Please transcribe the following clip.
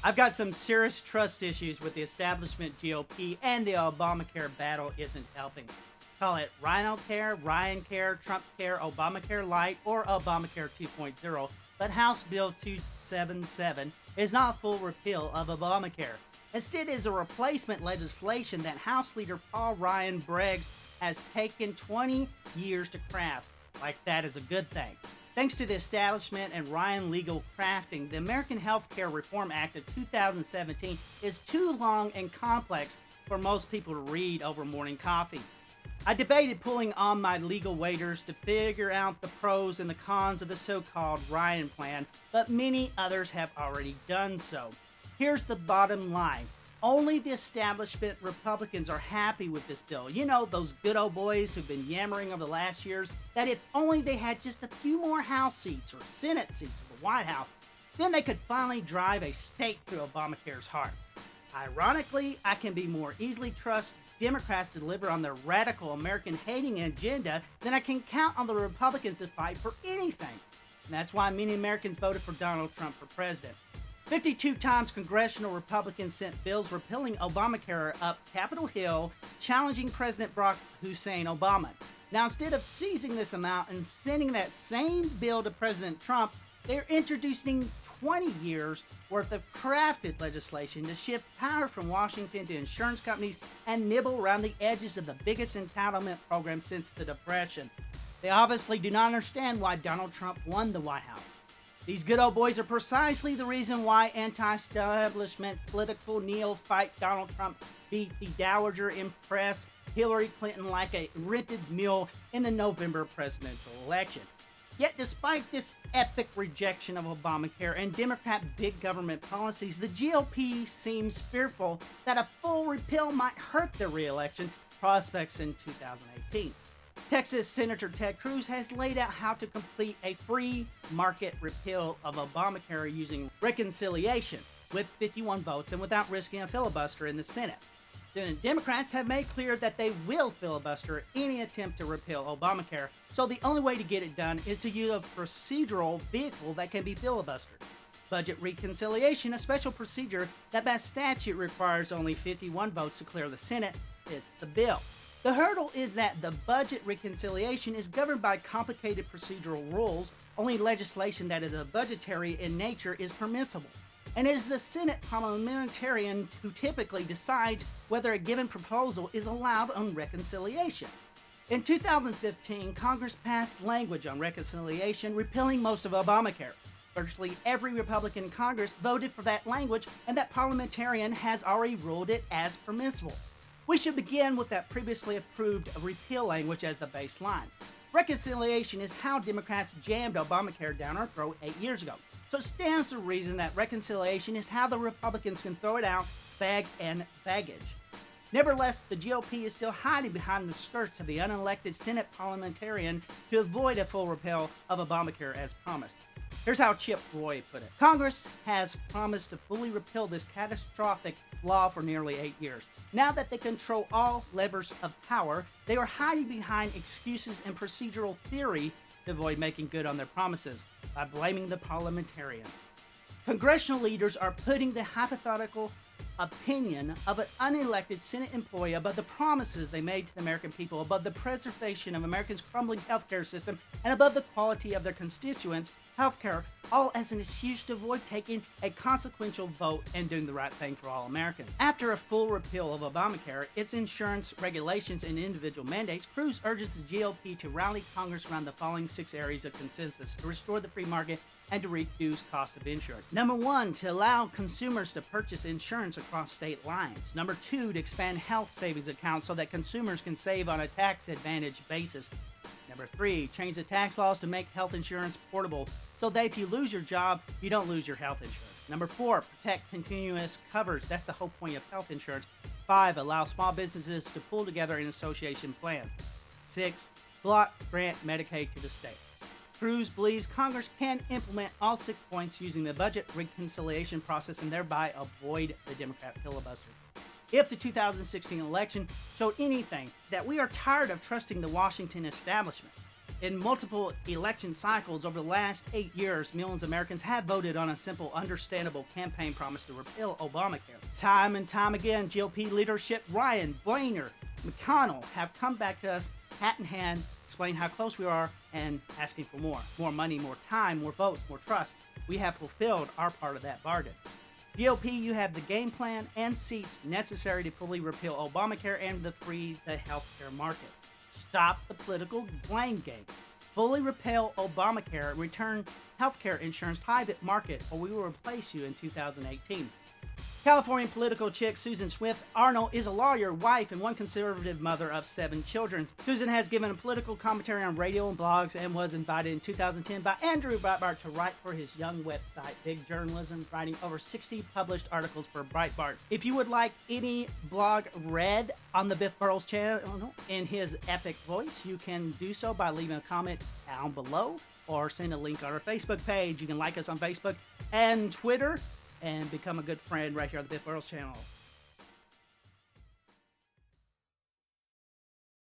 I've got some serious trust issues with the establishment GOP, and the Obamacare battle isn't helping. Call it RINOcare, RyanCare, TrumpCare, Obamacare Lite, or Obamacare 2.0, but House Bill 277 is not a full repeal of Obamacare. Instead, it is a replacement legislation that House Leader Paul Ryan brags has taken 20 years to craft. Like that is a good thing. Thanks to the establishment and Ryan legal crafting, the American Health Care Reform Act of 2017 is too long and complex for most people to read over morning coffee. I debated pulling on my legal waders to figure out the pros and the cons of the so-called Ryan plan, but many others have already done so. Here's the bottom line. Only the establishment Republicans are happy with this bill. You know, those good old boys who've been yammering over the last years that if only they had just a few more House seats or Senate seats for the White House, then they could finally drive a stake through Obamacare's heart. Ironically, I can be more easily trust Democrats to deliver on their radical American-hating agenda than I can count on the Republicans to fight for anything. And that's why many Americans voted for Donald Trump for president. 52 times congressional Republicans sent bills repealing Obamacare up Capitol Hill, challenging President Barack Hussein Obama. Now, instead of seizing this amount and sending that same bill to President Trump, they're introducing 20 years worth of crafted legislation to shift power from Washington to insurance companies and nibble around the edges of the biggest entitlement program since the Depression. They obviously do not understand why Donald Trump won the White House. These good old boys are precisely the reason why anti-establishment political neophyte Donald Trump beat the Dowager Empress Hillary Clinton like a rented mule in the November presidential election. Yet despite this epic rejection of Obamacare and Democrat big government policies, the GOP seems fearful that a full repeal might hurt their re-election prospects in 2018. Texas Senator Ted Cruz has laid out how to complete a free market repeal of Obamacare using reconciliation with 51 votes and without risking a filibuster in the Senate. The Democrats have made clear that they will filibuster any attempt to repeal Obamacare, so the only way to get it done is to use a procedural vehicle that can be filibustered. Budget reconciliation, a special procedure that by statute requires only 51 votes to clear the Senate, fits the bill. The hurdle is that the budget reconciliation is governed by complicated procedural rules. Only legislation that is budgetary in nature is permissible. And it is the Senate parliamentarian who typically decides whether a given proposal is allowed on reconciliation. In 2015, Congress passed language on reconciliation repealing most of Obamacare. Virtually every Republican in Congress voted for that language, and that parliamentarian has already ruled it as permissible. We should begin with that previously approved repeal language as the baseline. Reconciliation is how Democrats jammed Obamacare down our throat 8 years ago. So it stands to reason that reconciliation is how the Republicans can throw it out, bag and baggage. Nevertheless, the GOP is still hiding behind the skirts of the unelected Senate parliamentarian to avoid a full repeal of Obamacare as promised. Here's how Chip Roy put it. Congress has promised to fully repeal this catastrophic law for nearly 8 years. Now that they control all levers of power, they are hiding behind excuses and procedural theory to avoid making good on their promises by blaming the parliamentarian. Congressional leaders are putting the hypothetical opinion of an unelected Senate employee above the promises they made to the American people, above the preservation of America's crumbling healthcare system, and above the quality of their constituents' healthcare, all as an excuse to avoid taking a consequential vote and doing the right thing for all Americans. After a full repeal of Obamacare, its insurance regulations and individual mandates, Cruz urges the GOP to rally Congress around the following 6 areas of consensus to restore the free market and to reduce cost of insurance. Number 1, to allow consumers to purchase insurance across state lines. Number 2, to expand health savings accounts so that consumers can save on a tax advantage basis. Number 3, change the tax laws to make health insurance portable so that if you lose your job, you don't lose your health insurance. Number 4, protect continuous coverage. That's the whole point of health insurance. 5, allow small businesses to pull together in association plans. 6, block grant Medicaid to the state. Cruz believes Congress can implement all 6 points using the budget reconciliation process and thereby avoid the Democrat filibuster. If the 2016 election showed anything, that we are tired of trusting the Washington establishment. In multiple election cycles over the last 8 years, millions of Americans have voted on a simple, understandable campaign promise to repeal Obamacare. Time and time again, GOP leadership Ryan, Boehner, McConnell have come back to us hat in hand, explaining how close we are and asking for more. More money, more time, more votes, more trust. We have fulfilled our part of that bargain. GOP, you have the game plan and seats necessary to fully repeal Obamacare and to free the healthcare market. Stop the political blame game. Fully repeal Obamacare and return healthcare insurance private market, or we will replace you in 2018. California political chick Susan Swift Arnold is a lawyer, wife, and one conservative mother of 7 children. Susan has given a political commentary on radio and blogs and was invited in 2010 by Andrew Breitbart to write for his young website, Big Journalism, writing over 60 published articles for Breitbart. If you would like any blog read on the Biff Burrows channel in his epic voice, you can do so by leaving a comment down below or send a link on our Facebook page. You can like us on Facebook and Twitter and become a good friend right here on the Biff Burrows channel.